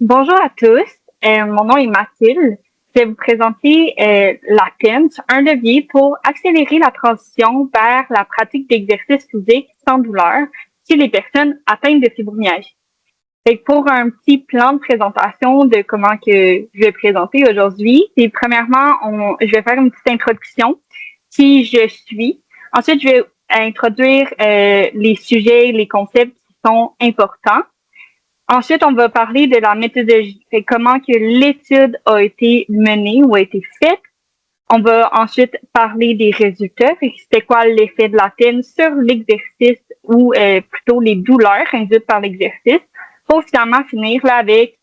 Bonjour à tous, mon nom est Mathilde. Je vais vous présenter la TENS, un levier pour accélérer la transition vers la pratique d'exercice physique sans douleur chez les personnes atteintes de fibromyalgie. Fait que pour un petit plan de présentation de comment que je vais présenter aujourd'hui, c'est premièrement, je vais faire une petite introduction, qui je suis. Ensuite, je vais introduire les sujets, les concepts qui sont importants. Ensuite, on va parler de la méthodologie, fait comment que l'étude a été menée ou a été faite. On va ensuite parler des résultats, fait c'était quoi l'effet de la TENS sur l'exercice ou plutôt les douleurs induites par l'exercice, pour finalement finir là avec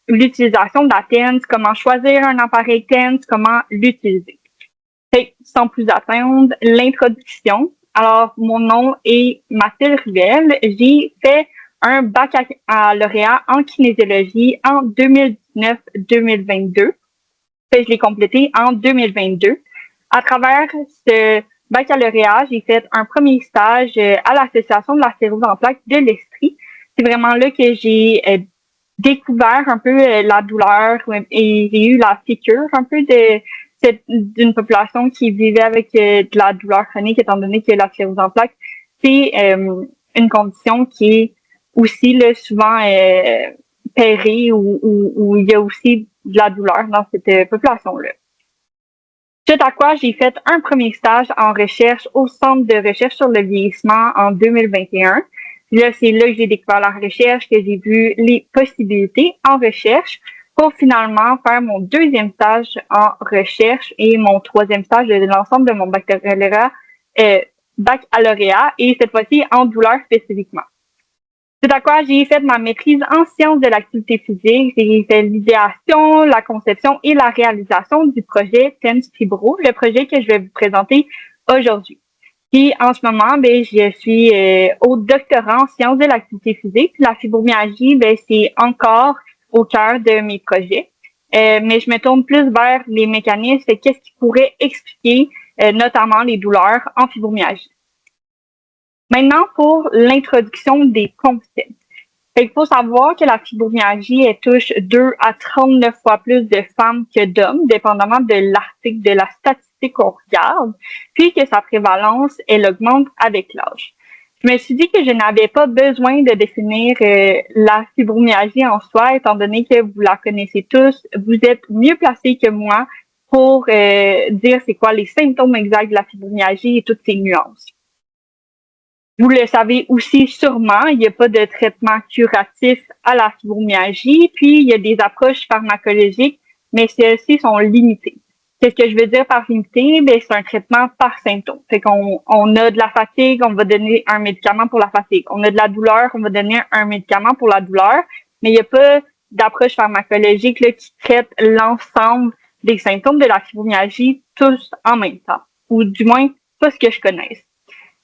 l'utilisation de la TENS, comment choisir un appareil TENS, comment l'utiliser. Fait, sans plus attendre, l'introduction. Alors, mon nom est Mathilde Rivel. J'ai fait un baccalauréat en kinésiologie en 2019-2022. Je l'ai complété en 2022. À travers ce baccalauréat, j'ai fait un premier stage à l'Association de la sclérose en plaques de l'Estrie. C'est vraiment là que j'ai découvert un peu la douleur et j'ai eu la piqûre un peu d'une population qui vivait avec de la douleur chronique, étant donné que la sclérose en plaques, c'est une condition qui est aussi là, souvent pairée où il y a aussi de la douleur dans cette population-là. Suite à quoi, j'ai fait un premier stage en recherche au Centre de recherche sur le vieillissement en 2021. Là, c'est là que j'ai découvert la recherche, que j'ai vu les possibilités en recherche pour finalement faire mon deuxième stage en recherche et mon troisième stage de l'ensemble de mon baccalauréat et cette fois-ci en douleur spécifiquement. C'est à quoi j'ai fait ma maîtrise en sciences de l'activité physique. J'ai fait l'idéation, la conception et la réalisation du projet TENS Fibro, le projet que je vais vous présenter aujourd'hui. Puis en ce moment, je suis au doctorat en sciences de l'activité physique. La fibromyalgie, c'est encore au cœur de mes projets. Mais je me tourne plus vers les mécanismes et qu'est-ce qui pourrait expliquer notamment les douleurs en fibromyalgie. Maintenant, pour l'introduction des concepts. Il faut savoir que la fibromyalgie, elle touche 2 à 39 fois plus de femmes que d'hommes, dépendamment de l'article, de la statistique qu'on regarde, puis que sa prévalence, elle augmente avec l'âge. Je me suis dit que je n'avais pas besoin de définir la fibromyalgie en soi, étant donné que vous la connaissez tous, vous êtes mieux placés que moi pour dire c'est quoi les symptômes exacts de la fibromyalgie et toutes ses nuances. Vous le savez aussi sûrement, il n'y a pas de traitement curatif à la fibromyalgie, puis il y a des approches pharmacologiques, mais celles-ci sont limitées. Qu'est-ce que je veux dire par limité? C'est un traitement par symptôme. Fait qu'on a de la fatigue, on va donner un médicament pour la fatigue. On a de la douleur, on va donner un médicament pour la douleur, mais il n'y a pas d'approche pharmacologique là, qui traite l'ensemble des symptômes de la fibromyalgie tous en même temps, ou du moins pas ce que je connaisse.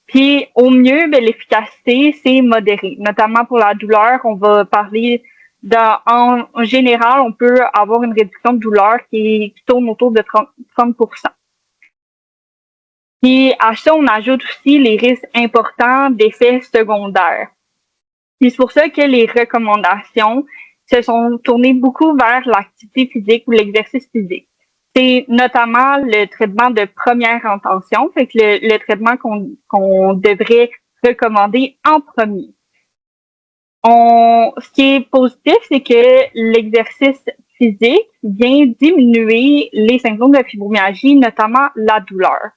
Puis au mieux, l'efficacité, c'est modéré. Notamment pour la douleur, on va parler en général, on peut avoir une réduction de douleur qui tourne autour de 30%. Puis à ça, on ajoute aussi les risques importants d'effets secondaires. Puis c'est pour ça que les recommandations se sont tournées beaucoup vers l'activité physique ou l'exercice physique. C'est notamment le traitement de première intention, fait que le traitement qu'on devrait recommander en premier. Ce qui est positif, c'est que l'exercice physique vient diminuer les symptômes de fibromyalgie, notamment la douleur.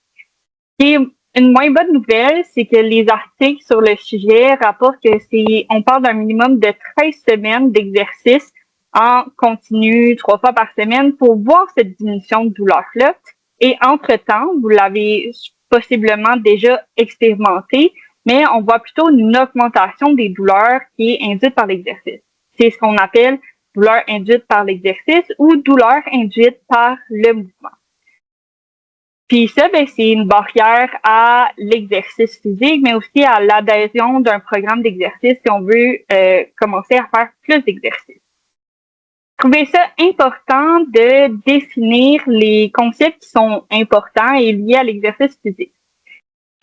Et une moins bonne nouvelle, c'est que les articles sur le sujet rapportent que on parle d'un minimum de 13 semaines d'exercice en continu 3 fois par semaine pour voir cette diminution de douleur-là. Et entre-temps, vous l'avez possiblement déjà expérimenté, mais on voit plutôt une augmentation des douleurs qui est induite par l'exercice. C'est ce qu'on appelle douleur induite par l'exercice ou douleur induite par le mouvement. Puis ça, c'est une barrière à l'exercice physique, mais aussi à l'adhésion d'un programme d'exercice si on veut commencer à faire plus d'exercices. Je trouvais ça important de définir les concepts qui sont importants et liés à l'exercice physique.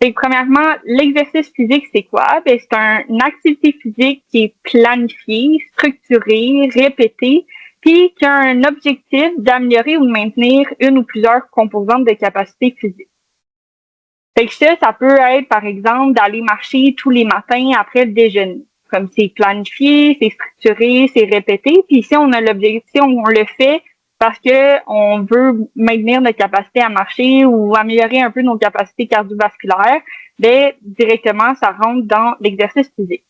Fait que, premièrement, l'exercice physique, c'est quoi? Ben, c'est une activité physique qui est planifiée, structurée, répétée, puis qui a un objectif d'améliorer ou de maintenir une ou plusieurs composantes de capacité physique. Fait que ça peut être, par exemple, d'aller marcher tous les matins après le déjeuner. Comme c'est planifié, c'est structuré, c'est répété. Puis ici, on a l'objectif, on le fait parce que on veut maintenir notre capacité à marcher ou améliorer un peu nos capacités cardiovasculaires. Ben, directement, ça rentre dans l'exercice physique.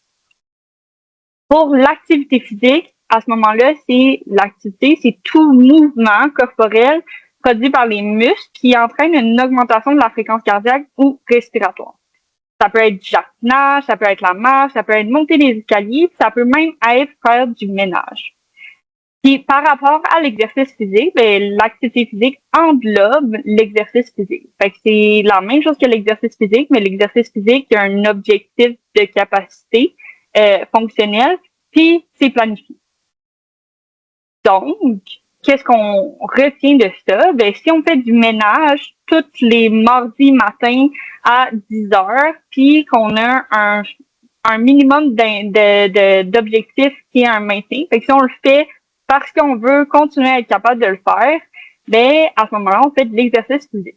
Pour l'activité physique, à ce moment-là, c'est tout mouvement corporel produit par les muscles qui entraîne une augmentation de la fréquence cardiaque ou respiratoire. Ça peut être du jardinage, ça peut être la marche, ça peut être monter les escaliers, ça peut même être faire du ménage. Puis par rapport à l'exercice physique, ben, l'activité physique englobe l'exercice physique. Fait que c'est la même chose que l'exercice physique, mais l'exercice physique a un objectif de capacité fonctionnelle, puis c'est planifié. Donc, qu'est-ce qu'on retient de ça? Ben, si on fait du ménage tous les mardis matins à 10 heures, puis qu'on a un minimum d'objectifs qui est un maintien. Fait que si on le fait parce qu'on veut continuer à être capable de le faire, ben, à ce moment-là, on fait de l'exercice physique.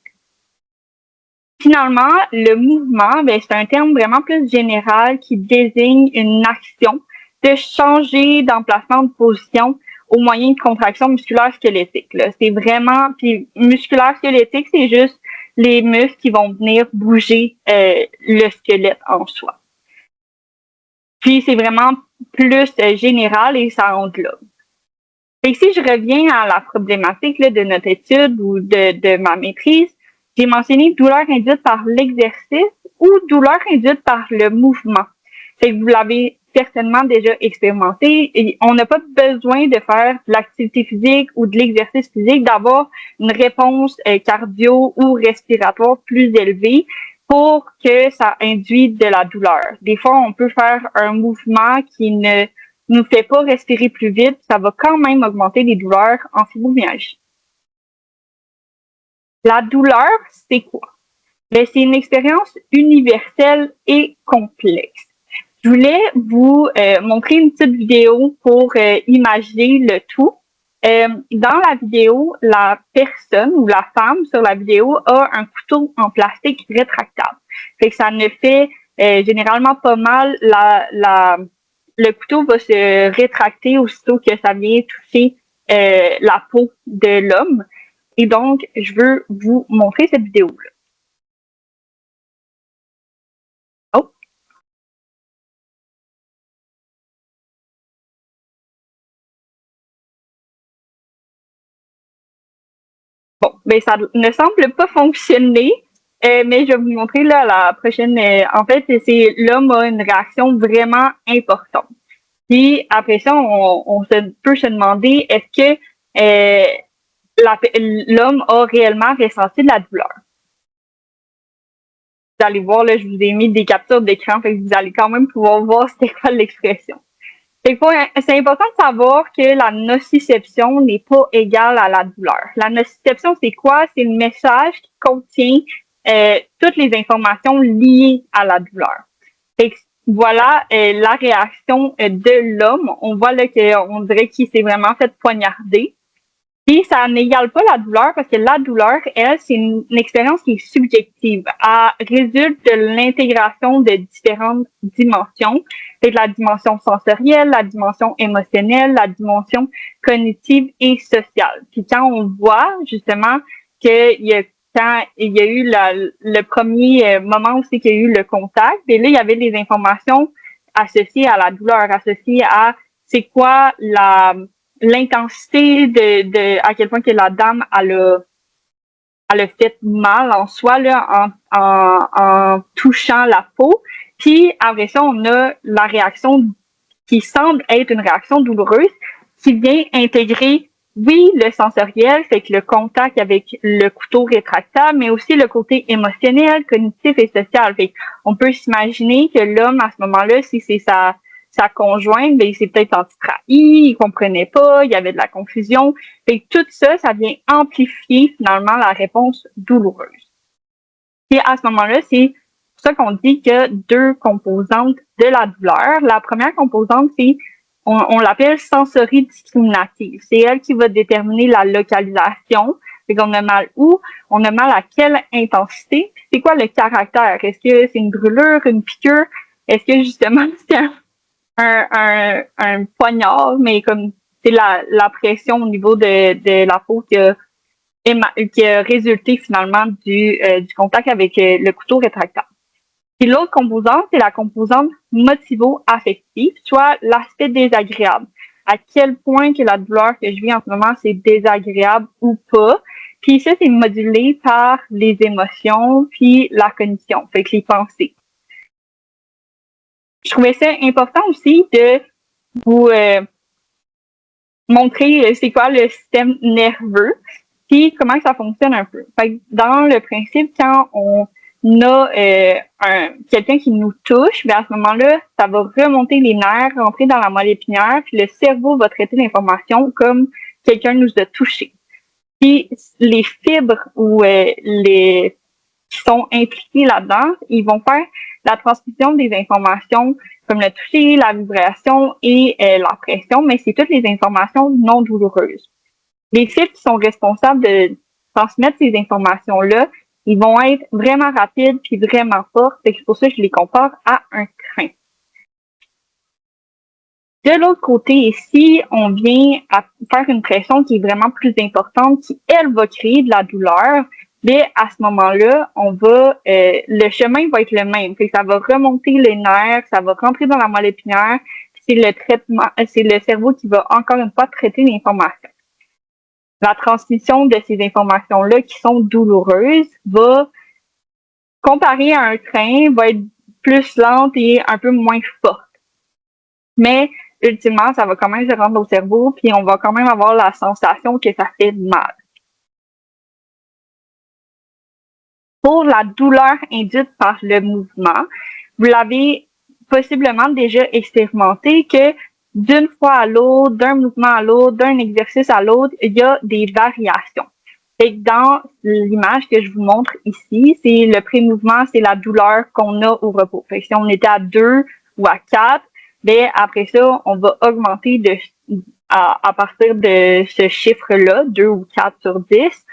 Finalement, le mouvement, ben, c'est un terme vraiment plus général qui désigne une action de changer d'emplacement de position au moyen de contraction musculaire squelettique. Là. C'est vraiment, puis musculaire squelettique, c'est juste les muscles qui vont venir bouger le squelette en soi. Puis c'est vraiment plus général et ça englobe. Fait que si je reviens à la problématique là, de notre étude ou de ma maîtrise, j'ai mentionné douleur induite par l'exercice ou douleur induite par le mouvement. Fait que vous l'avez certainement déjà expérimenté. Et on n'a pas besoin de faire de l'activité physique ou de l'exercice physique, d'avoir une réponse cardio ou respiratoire plus élevée pour que ça induise de la douleur. Des fois, on peut faire un mouvement qui ne nous fait pas respirer plus vite, ça va quand même augmenter les douleurs en fibromyalgie. La douleur, c'est quoi? Ben, c'est une expérience universelle et complexe. Je voulais vous montrer une petite vidéo pour imaginer le tout. Dans la vidéo, la personne ou la femme sur la vidéo a un couteau en plastique rétractable. Fait que ça ne fait généralement pas mal. Le couteau va se rétracter aussitôt que ça vient toucher la peau de l'homme. Et donc, je veux vous montrer cette vidéo-là. Oh! Bon, ben ça ne semble pas fonctionner, mais je vais vous montrer là la prochaine. En fait, c'est l'homme a une réaction vraiment importante. Puis après ça, on peut se demander est-ce que l'homme a réellement ressenti de la douleur. Vous allez voir, là, je vous ai mis des captures d'écran, fait que vous allez quand même pouvoir voir c'était quoi l'expression. C'est important de savoir que la nociception n'est pas égale à la douleur. La nociception, c'est quoi? C'est le message qui contient toutes les informations liées à la douleur. Fait que, voilà la réaction de l'homme. On voit là qu'on dirait qu'il s'est vraiment fait poignarder. Puis ça n'égale pas la douleur parce que la douleur, elle, c'est une expérience qui est subjective. Elle résulte de l'intégration de différentes dimensions. C'est la dimension sensorielle, la dimension émotionnelle, la dimension cognitive et sociale. Puis quand on voit justement quand il y a eu le premier moment où c'est qu'il y a eu le contact, et là, il y avait les informations associées à la douleur, associées à c'est quoi l'intensité à quel point que la dame elle a fait mal en soi là, en touchant la peau. Puis après ça, on a la réaction qui semble être une réaction douloureuse qui vient intégrer, oui, le sensoriel, fait que le contact avec le couteau rétractable, mais aussi le côté émotionnel, cognitif et social. Fait on peut s'imaginer que l'homme, à ce moment-là, si c'est sa conjointe, ben, il s'est peut-être senti trahi, il comprenait pas, il y avait de la confusion. Fait que tout ça, ça vient amplifier finalement la réponse douloureuse. Et à ce moment-là, c'est pour ça qu'on dit qu'il y a deux composantes de la douleur. La première composante, c'est, on l'appelle sensoridiscriminative. C'est elle qui va déterminer la localisation. Fait qu'on a mal où, on a mal à quelle intensité, c'est quoi le caractère. Est-ce que c'est une brûlure, une piqûre? Est-ce que justement c'est un poignard, mais comme c'est la pression au niveau de la peau qui a résulté finalement du contact avec le couteau rétractable. Puis l'autre composante, c'est la composante motivo-affective, soit l'aspect désagréable. À quel point que la douleur que je vis en ce moment, c'est désagréable ou pas. Puis ça, c'est modulé par les émotions, puis la cognition, fait que les pensées. Je trouvais ça important aussi de vous montrer c'est quoi le système nerveux, puis comment ça fonctionne un peu. Fait que dans le principe, quand on a quelqu'un qui nous touche, bien à ce moment-là, ça va remonter les nerfs, rentrer dans la moelle épinière, puis le cerveau va traiter l'information comme quelqu'un nous a touché. Puis les fibres ou les qui sont impliqués là-dedans, ils vont faire la transmission des informations comme le toucher, la vibration et la pression, mais c'est toutes les informations non douloureuses. Les fibres qui sont responsables de transmettre ces informations-là, ils vont être vraiment rapides puis vraiment forts, c'est pour ça que je les compare à un train. De l'autre côté, ici, on vient à faire une pression qui est vraiment plus importante, qui, elle, va créer de la douleur. Mais à ce moment-là, le chemin va être le même. Fait que ça va remonter les nerfs, ça va rentrer dans la moelle épinière. C'est le cerveau qui va encore une fois traiter l'information. La transmission de ces informations-là qui sont douloureuses va, comparé à un train, va être plus lente et un peu moins forte. Mais ultimement, ça va quand même se rendre au cerveau, puis on va quand même avoir la sensation que ça fait mal. Pour la douleur induite par le mouvement, vous l'avez possiblement déjà expérimenté que d'une fois à l'autre, d'un mouvement à l'autre, d'un exercice à l'autre, il y a des variations. Et dans l'image que je vous montre ici, c'est le pré-mouvement, c'est la douleur qu'on a au repos. Fait que si on était à 2 ou à 4, bien après ça, on va augmenter à partir de ce chiffre-là, 2 ou 4 sur 10.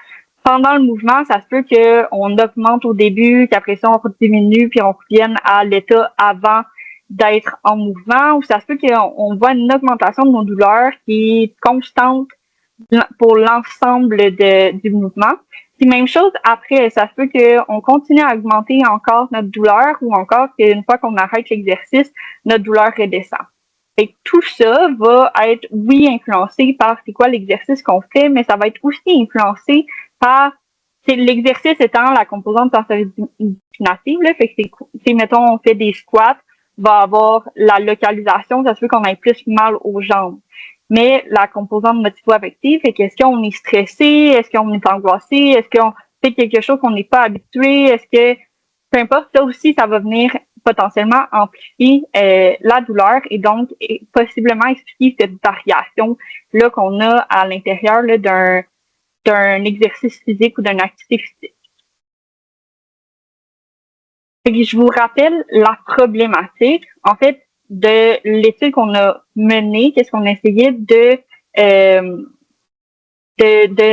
Pendant le mouvement, ça se peut qu'on augmente au début, qu'après ça, on diminue, puis on revienne à l'état avant d'être en mouvement, ou ça se peut qu'on voit une augmentation de nos douleurs qui est constante pour l'ensemble du mouvement. Puis même chose après, ça se peut qu'on continue à augmenter encore notre douleur ou encore qu'une fois qu'on arrête l'exercice, notre douleur redescend. Et tout ça va être, oui, influencé par c'est quoi l'exercice qu'on fait, mais ça va être aussi influencé par l'exercice étant la composante sensoridiscriminative, là, fait que c'est, mettons, on fait des squats, va avoir la localisation, ça se peut qu'on ait plus mal aux jambes. Mais la composante motivo-affective, fait qu'est-ce qu'on est stressé, est-ce qu'on est angoissé, est-ce qu'on fait quelque chose qu'on n'est pas habitué, est-ce que, peu importe, ça aussi, ça va venir potentiellement amplifier la douleur et donc possiblement expliquer cette variation-là qu'on a à l'intérieur là, d'un exercice physique ou d'une activité physique. Et je vous rappelle la problématique, en fait, de l'étude qu'on a menée, qu'est-ce qu'on a essayé de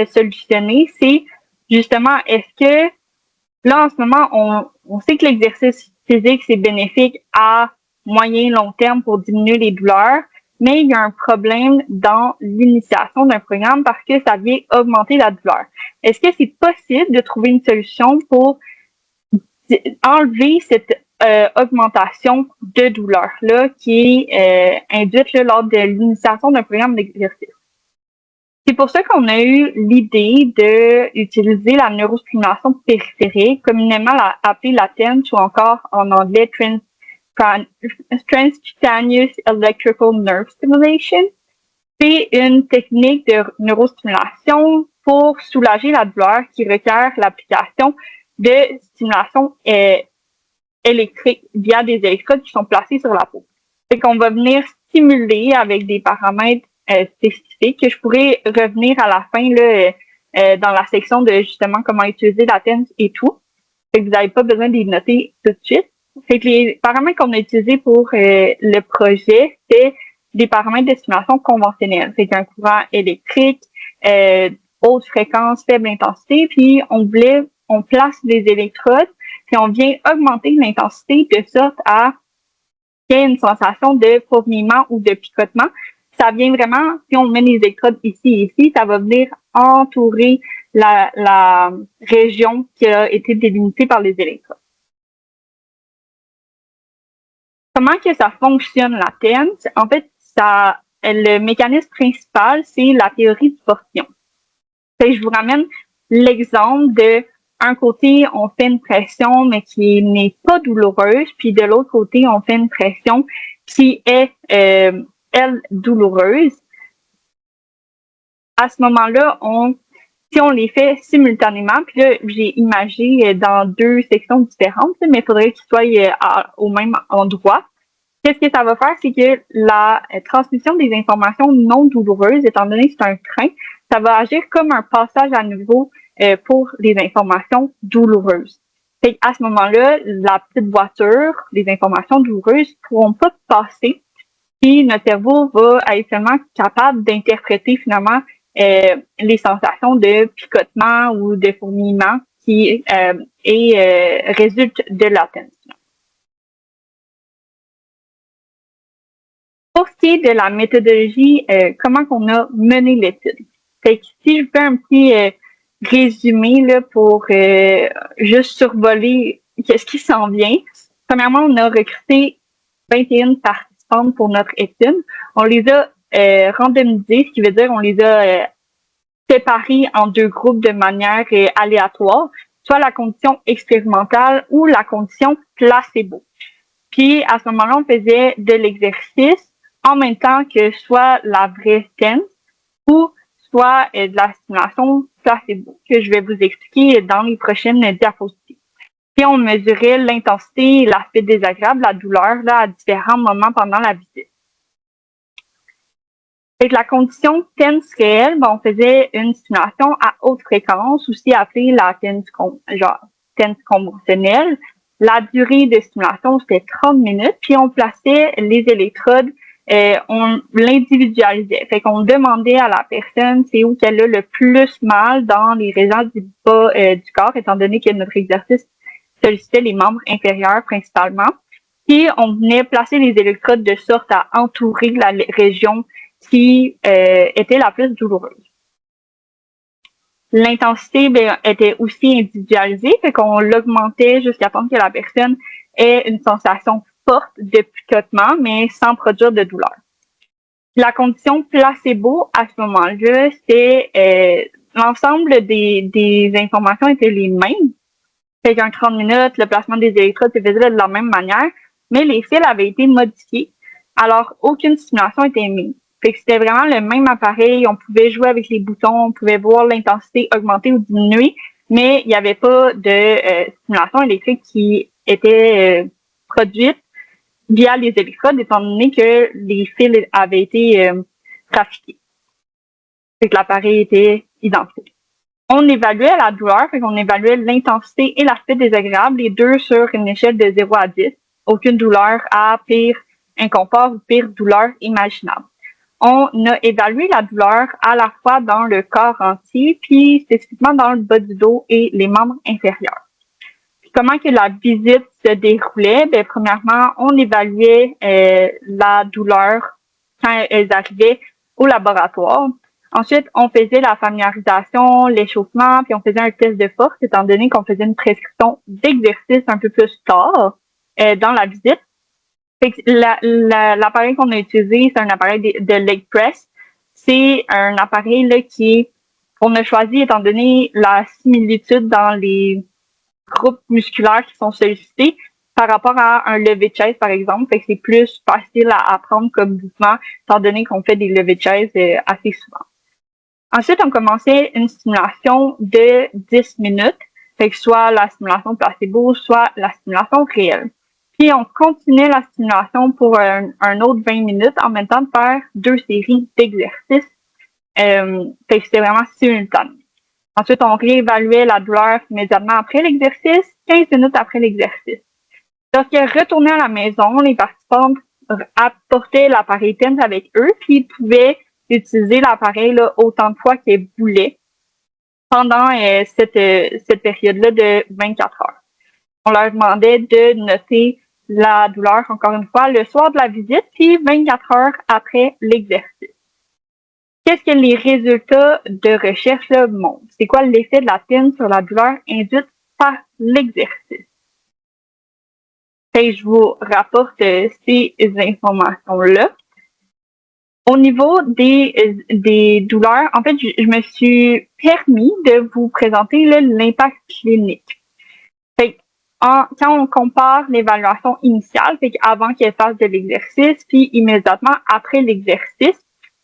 solutionner, c'est justement, est-ce que là, en ce moment, on sait que l'exercice physique, c'est bénéfique à moyen long terme pour diminuer les douleurs, mais il y a un problème dans l'initiation d'un programme parce que ça vient augmenter la douleur. Est-ce que c'est possible de trouver une solution pour enlever cette augmentation de douleur-là qui est induite là, lors de l'initiation d'un programme d'exercice? C'est pour ça qu'on a eu l'idée d'utiliser la neurostimulation périphérique, communément appelée la TENS ou encore en anglais Transcutaneous Electrical Nerve Stimulation. C'est une technique de neurostimulation pour soulager la douleur qui requiert l'application de stimulation électrique via des électrodes qui sont placés sur la peau. Fait qu'on va venir stimuler avec des paramètres spécifiques que je pourrais revenir à la fin là, dans la section de justement comment utiliser la TENS et tout. Fait que vous n'avez pas besoin de les noter tout de suite. Fait que les paramètres qu'on a utilisés pour le projet, c'est des paramètres d'estimation conventionnels. C'est un courant électrique, haute fréquence, faible intensité, puis on place des électrodes, puis on vient augmenter l'intensité de sorte à qu'il y ait une sensation de fourmillement ou de picotement. Ça vient vraiment, si on met les électrodes ici et ici, ça va venir entourer la région qui a été délimitée par les électrodes. Comment que ça fonctionne la TENS? En fait, le mécanisme principal, c'est la théorie du portillon. Je vous ramène l'exemple de un côté, on fait une pression, mais qui n'est pas douloureuse, puis de l'autre côté, on fait une pression qui est, elle, douloureuse. À ce moment-là, si on les fait simultanément, puis là, j'ai imagé dans deux sections différentes, mais il faudrait qu'ils soient au même endroit. Qu'est-ce que ça va faire? C'est que la transmission des informations non douloureuses, étant donné que c'est un train, ça va agir comme un passage à nouveau pour les informations douloureuses. Fait à ce moment-là, la petite voiture, les informations douloureuses ne pourront pas passer, puis notre cerveau va être seulement capable d'interpréter finalement les sensations de picotement ou de fourmillement qui résultent de la tension. Pour ce qui est de la méthodologie, comment qu'on a mené l'étude. Fait que si je fais un petit résumé là, pour juste survoler qu'est-ce qui s'en vient. Premièrement, on a recruté 21 participantes pour notre étude. On les a randomisées, ce qui veut dire on les a séparées en deux groupes de manière aléatoire, soit la condition expérimentale ou la condition placebo. Puis à ce moment-là, on faisait de l'exercice en même temps que soit la vraie TENS ou soit de la stimulation placebo, que je vais vous expliquer dans les prochaines diapositives. Puis on mesurait l'intensité, l'aspect désagréable, la douleur là, à différents moments pendant la visite. Avec la condition TENS réelle, on faisait une stimulation à haute fréquence, aussi appelée la TENS conventionnelle. La durée de stimulation, c'était 30 minutes, puis on plaçait les électrodes, on l'individualisait. Fait qu'on demandait à la personne c'est où qu'elle a le plus mal dans les régions du bas du corps, étant donné que notre exercice sollicitait les membres inférieurs principalement. Puis on venait placer les électrodes de sorte à entourer la région qui était la plus douloureuse. L'intensité était aussi individualisée, fait qu'on l'augmentait jusqu'à temps que la personne ait une sensation forte de picotement, mais sans produire de douleur. La condition placebo, à ce moment-là, c'est l'ensemble des informations étaient les mêmes. Fait qu'en 30 minutes, le placement des électrodes se faisait de la même manière, mais les fils avaient été modifiés. Alors, aucune stimulation était mise. Fait que c'était vraiment le même appareil, on pouvait jouer avec les boutons, on pouvait voir l'intensité augmenter ou diminuer, mais il n'y avait pas de stimulation électrique qui était produite via les électrodes, étant donné que les fils avaient été trafiqués. Fait que l'appareil était identique. On évaluait la douleur, fait qu'on évaluait l'intensité et l'aspect désagréable, les deux sur une échelle de 0 à 10. Aucune douleur à pire inconfort ou pire douleur imaginable. On a évalué la douleur à la fois dans le corps entier, puis spécifiquement dans le bas du dos et les membres inférieurs. Puis comment que la visite se déroulait? Ben, premièrement, on évaluait la douleur quand elles arrivaient au laboratoire. Ensuite, on faisait la familiarisation, l'échauffement, puis on faisait un test de force, étant donné qu'on faisait une prescription d'exercice un peu plus tard dans la visite. L'appareil qu'on a utilisé, c'est un appareil de leg press. C'est un appareil là qu'on a choisi étant donné la similitude dans les groupes musculaires qui sont sollicités par rapport à un lever de chaise, par exemple. Fait que c'est plus facile à apprendre comme mouvement, étant donné qu'on fait des levées de chaise assez souvent. Ensuite, on commençait une stimulation de 10 minutes. Fait que soit la stimulation placebo, soit la stimulation réelle. Puis on continuait la stimulation pour un autre 20 minutes en même temps de faire 2 séries d'exercices. Fait que c'était vraiment simultané. Ensuite, on réévaluait la douleur immédiatement après l'exercice. 15 minutes après l'exercice. Lorsqu'ils retournaient à la maison, les participants apportaient l'appareil TENS avec eux, puis ils pouvaient utiliser l'appareil là, autant de fois qu'ils voulaient pendant cette période-là de 24 heures. On leur demandait de noter la douleur, encore une fois, le soir de la visite, puis 24 heures après l'exercice. Qu'est-ce que les résultats de recherche là, montrent? C'est quoi l'effet de la TENS sur la douleur induite par l'exercice? Et je vous rapporte ces informations-là. Au niveau des douleurs, en fait, je me suis permis de vous présenter l'impact clinique. Quand on compare l'évaluation initiale, avant qu'elle fasse de l'exercice, puis immédiatement après l'exercice,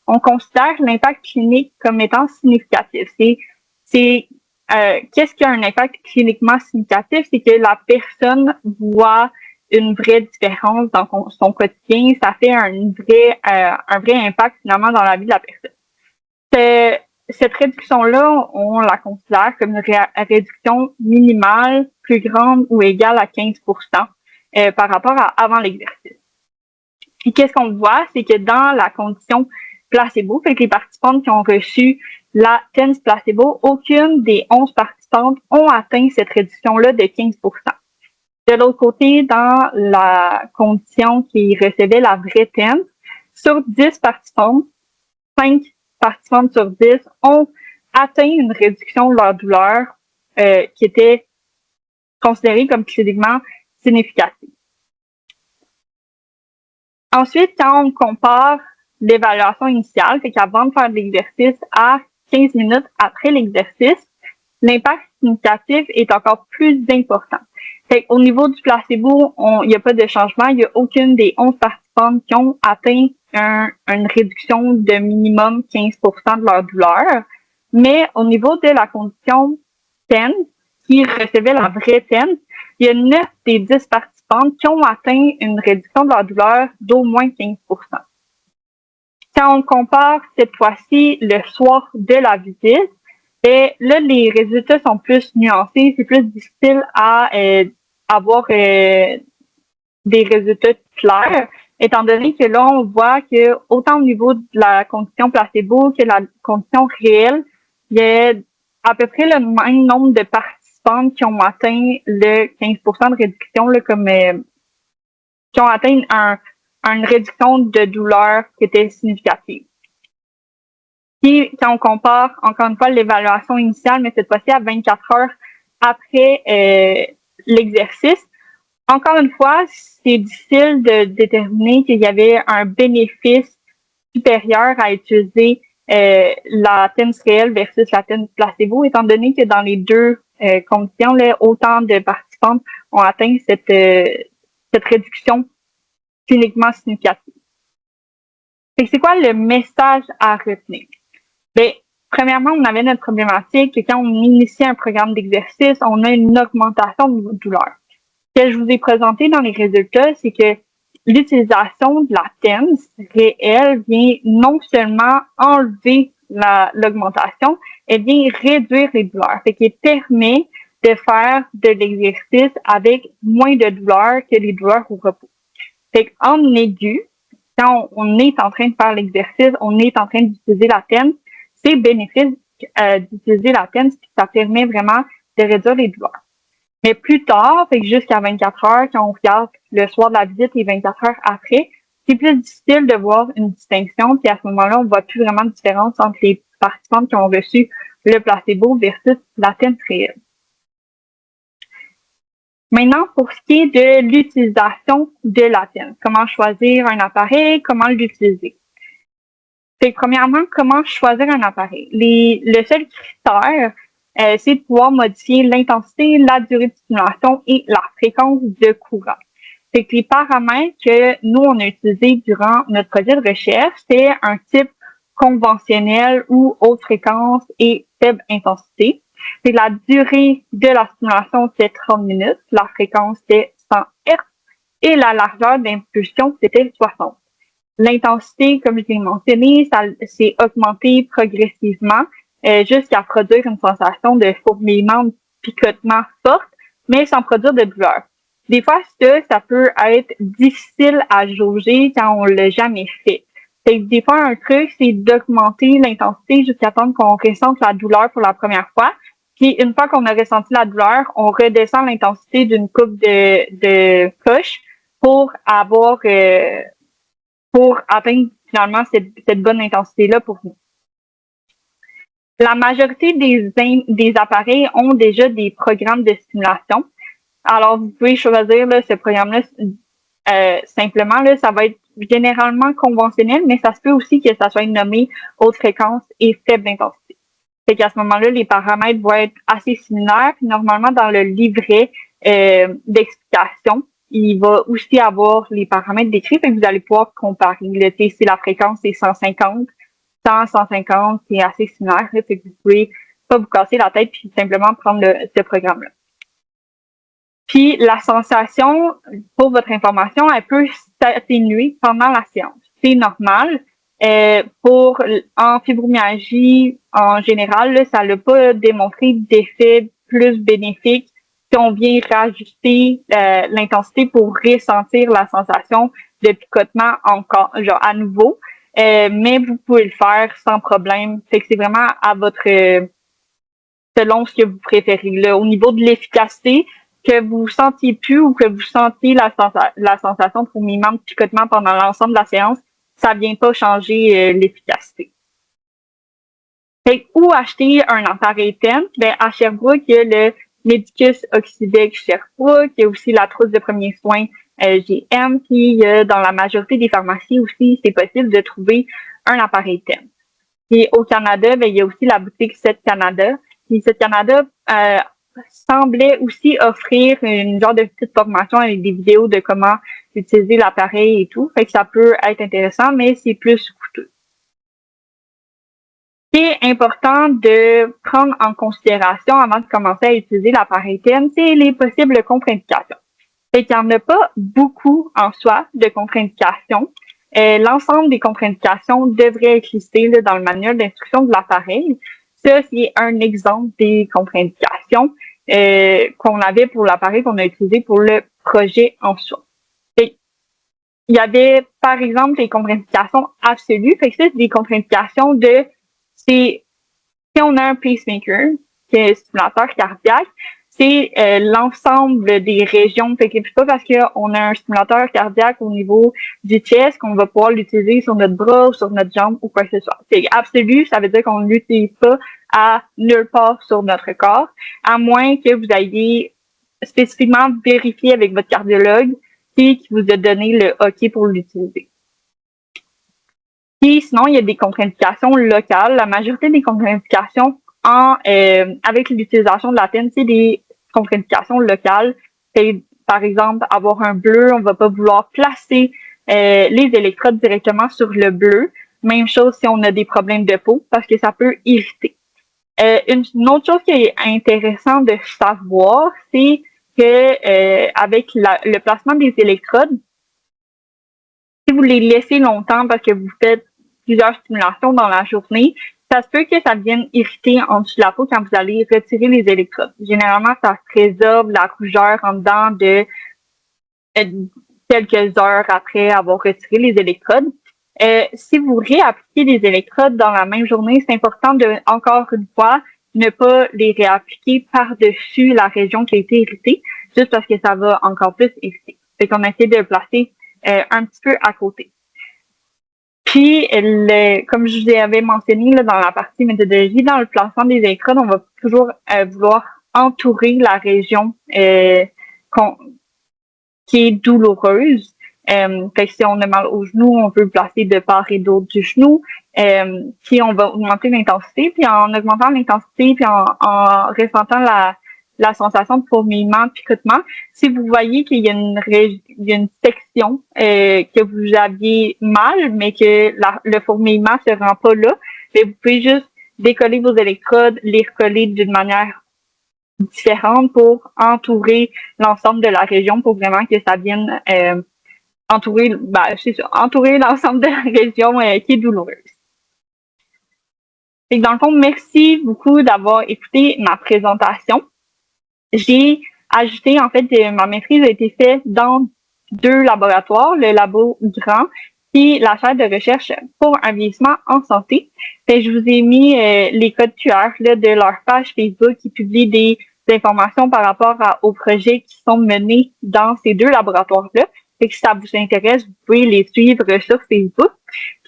on considère l'impact clinique comme étant significatif. Qu'est-ce qui a un impact cliniquement significatif? C'est que la personne voit une vraie différence dans son quotidien. Ça fait un vrai impact finalement dans la vie de la personne. Cette réduction-là, on la considère comme une réduction minimale plus grande ou égale à 15% par rapport à avant l'exercice. Puis qu'est-ce qu'on voit? C'est que dans la condition placebo, fait que les participantes qui ont reçu la TENS placebo, aucune des 11 participantes ont atteint cette réduction-là de 15%. De l'autre côté, dans la condition qui recevait la vraie TENS, sur 10 participantes, 5 participantes sur 10 ont atteint une réduction de leur douleur qui était considérée comme cliniquement significative. Ensuite, quand on compare l'évaluation initiale, c'est qu'avant de faire de l'exercice à 15 minutes après l'exercice, l'impact significatif est encore plus important. Au niveau du placebo, il n'y a pas de changement. Il n'y a aucune des 11 participantes qui ont atteint une réduction de minimum 15% de leur douleur. Mais au niveau de la condition TENS, qui recevait la vraie TENS, il y a 9 des 10 participantes qui ont atteint une réduction de leur douleur d'au moins 15%. Quand on compare cette fois-ci le soir de la visite, là, les résultats sont plus nuancés. C'est plus difficile à avoir des résultats clairs, étant donné que là, on voit que autant au niveau de la condition placebo que la condition réelle, il y a à peu près le même nombre de participantes qui ont atteint le 15% de réduction, là, qui ont atteint une réduction de douleur qui était significative. Puis, quand on compare, encore une fois, l'évaluation initiale, mais cette fois-ci à 24 heures après l'exercice, encore une fois, c'est difficile de déterminer qu'il y avait un bénéfice supérieur à utiliser la TENS réelle versus la TENS placebo, étant donné que dans les deux conditions, là, autant de participantes ont atteint cette réduction cliniquement significative. C'est quoi le message à retenir? Bien, premièrement, on avait notre problématique que quand on initie un programme d'exercice, on a une augmentation de douleur. Ce que je vous ai présenté dans les résultats, c'est que l'utilisation de la TENS réelle vient non seulement enlever l'augmentation, elle vient réduire les douleurs. Fait qu'elle permet de faire de l'exercice avec moins de douleur que les douleurs au repos. Fait qu'en aigu, quand on est en train de faire l'exercice, on est en train d'utiliser la TENS, c'est bénéfique d'utiliser la TENS, puis ça permet vraiment de réduire les douleurs. Mais plus tard, fait que jusqu'à 24 heures, quand on regarde le soir de la visite et 24 heures après, c'est plus difficile de voir une distinction, puis à ce moment-là, on voit plus vraiment de différence entre les participantes qui ont reçu le placebo versus la TENS réelle. Maintenant, pour ce qui est de l'utilisation de la TENS, comment choisir un appareil, comment l'utiliser. Fait que, premièrement, comment choisir un appareil? Le seul critère, c'est de pouvoir modifier l'intensité, la durée de stimulation et la fréquence de courant. Fait que les paramètres que nous, on a utilisés durant notre projet de recherche, c'est un type conventionnel ou haute fréquence et faible intensité. C'est la durée de la stimulation, c'est 30 minutes, la fréquence, c'est 100 Hz et la largeur d'impulsion, c'était 60. L'intensité, comme je l'ai mentionné, ça s'est augmenté progressivement jusqu'à produire une sensation de fourmillement, de picotement forte, mais sans produire de douleur. Des fois, ça peut être difficile à jauger quand on l'a jamais fait. Fait que des fois, un truc, c'est d'augmenter l'intensité jusqu'à temps qu'on ressente la douleur pour la première fois. Puis une fois qu'on a ressenti la douleur, on redescend l'intensité d'une coupe de coches pour pour atteindre finalement cette bonne intensité-là pour nous. La majorité des appareils ont déjà des programmes de stimulation. Alors, vous pouvez choisir là, ce programme-là simplement. Là, ça va être généralement conventionnel, mais ça se peut aussi que ça soit nommé haute fréquence et faible intensité. Fait qu'à ce moment-là, les paramètres vont être assez similaires. Puis normalement, dans le livret d'explication, il va aussi avoir les paramètres décrits, fait que vous allez pouvoir comparer. Le TC, la fréquence, c'est 150. 150, c'est assez similaire. Là, fait que vous pouvez pas vous casser la tête puis simplement prendre ce programme-là. Puis la sensation, pour votre information, elle peut s'atténuer pendant la séance. C'est normal. En fibromyalgie, en général, là, ça n'a pas démontré d'effet plus bénéfique si on vient rajuster l'intensité pour ressentir la sensation de picotement encore, genre à nouveau. Mais vous pouvez le faire sans problème. Fait que c'est vraiment à votre selon ce que vous préférez. Là, au niveau de l'efficacité, que vous sentiez plus ou que vous sentiez la sensation de fourmillement de picotement pendant l'ensemble de la séance, ça vient pas changer l'efficacité. Fait où acheter un appareil TENS? Ben, à Sherbrooke, il y a le Medicus Oxidex Sherbrooke, il y a aussi la trousse de premiers soins GM, puis dans la majorité des pharmacies aussi, c'est possible de trouver un appareil TENS. Puis au Canada, ben, il y a aussi la boutique 7 Canada. Puis 7 Canada semblait aussi offrir une genre de petite formation avec des vidéos de comment utiliser l'appareil et tout. Fait que ça peut être intéressant, mais c'est plus coûteux. C'est important de prendre en considération avant de commencer à utiliser l'appareil TENS, c'est les possibles contre-indications. Fait qu'il n'y en a pas beaucoup en soi de contre-indications. L'ensemble des contre-indications devrait être listé là, dans le manuel d'instruction de l'appareil. Ça, c'est un exemple des contre-indications qu'on avait pour l'appareil qu'on a utilisé pour le projet en soi. Fait, il y avait, par exemple, des contre-indications absolues. Fait que ça, c'est des contre-indications si on a un pacemaker, qui est un stimulateur cardiaque, c'est l'ensemble des régions. Fait que c'est pas parce qu'on a un stimulateur cardiaque au niveau du chest qu'on va pouvoir l'utiliser sur notre bras ou sur notre jambe ou quoi que ce soit. C'est absolu, ça veut dire qu'on ne l'utilise pas à nulle part sur notre corps, à moins que vous ayez spécifiquement vérifié avec votre cardiologue qui vous a donné le OK pour l'utiliser. Puis sinon, il y a des contre-indications locales. La majorité des contre-indications avec l'utilisation de la TENS, c'est des contre-indications locales. C'est, par exemple, avoir un bleu, on va pas vouloir placer les électrodes directement sur le bleu. Même chose si on a des problèmes de peau, parce que ça peut irriter. Une autre chose qui est intéressante de savoir, c'est que avec le placement des électrodes, si vous les laissez longtemps parce que vous faites plusieurs stimulations dans la journée, ça se peut que ça vienne irriter en dessous de la peau quand vous allez retirer les électrodes. Généralement, ça résorbe la rougeur en dedans de quelques heures après avoir retiré les électrodes. Si vous réappliquez les électrodes dans la même journée, c'est important de, encore une fois, ne pas les réappliquer par-dessus la région qui a été irritée, juste parce que ça va encore plus irriter. Fait qu'on essaie de le placer un petit peu à côté. Puis, comme je vous avais mentionné là, dans la partie méthodologie, dans le placement des électrodes, on va toujours vouloir entourer la région qui est douloureuse. Fait que si on a mal au genou, on peut le placer de part et d'autre du genou. Puis on va augmenter l'intensité, puis en augmentant l'intensité, puis en ressentant la sensation de fourmillement, de picotement. Si vous voyez qu'il y a une section que vous aviez mal, mais que le fourmillement se rend pas là, bien, vous pouvez juste décoller vos électrodes, les recoller d'une manière différente pour entourer l'ensemble de la région pour vraiment que ça vienne entourer l'ensemble de la région qui est douloureuse. Et dans le fond, merci beaucoup d'avoir écouté ma présentation. J'ai ajouter, en fait, ma maîtrise a été faite dans 2 laboratoires, le labo Grand puis la chaire de recherche pour un vieillissement en santé. Fait, je vous ai mis les codes QR là, de leur page Facebook qui publie des informations par rapport aux projets qui sont menés dans ces 2 laboratoires-là. Fait que si ça vous intéresse, vous pouvez les suivre sur Facebook.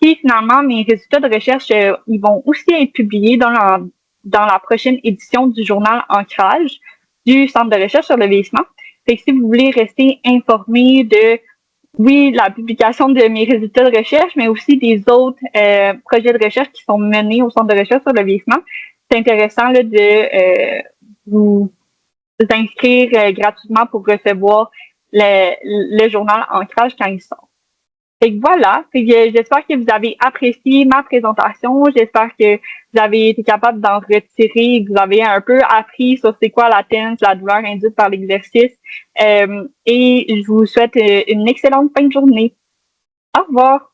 Puis finalement, mes résultats de recherche, ils vont aussi être publiés dans la prochaine édition du journal Ancrage du Centre de recherche sur le vieillissement. Fait que si vous voulez rester informé de, oui, la publication de mes résultats de recherche, mais aussi des autres projets de recherche qui sont menés au Centre de recherche sur le vieillissement, c'est intéressant là, de vous inscrire gratuitement pour recevoir le journal Ancrage quand il sort. Fait que voilà, j'espère que vous avez apprécié ma présentation. J'espère que vous avez été capable d'en retirer et que vous avez un peu appris sur c'est quoi la TENS, la douleur induite par l'exercice. Et je vous souhaite une excellente fin de journée. Au revoir.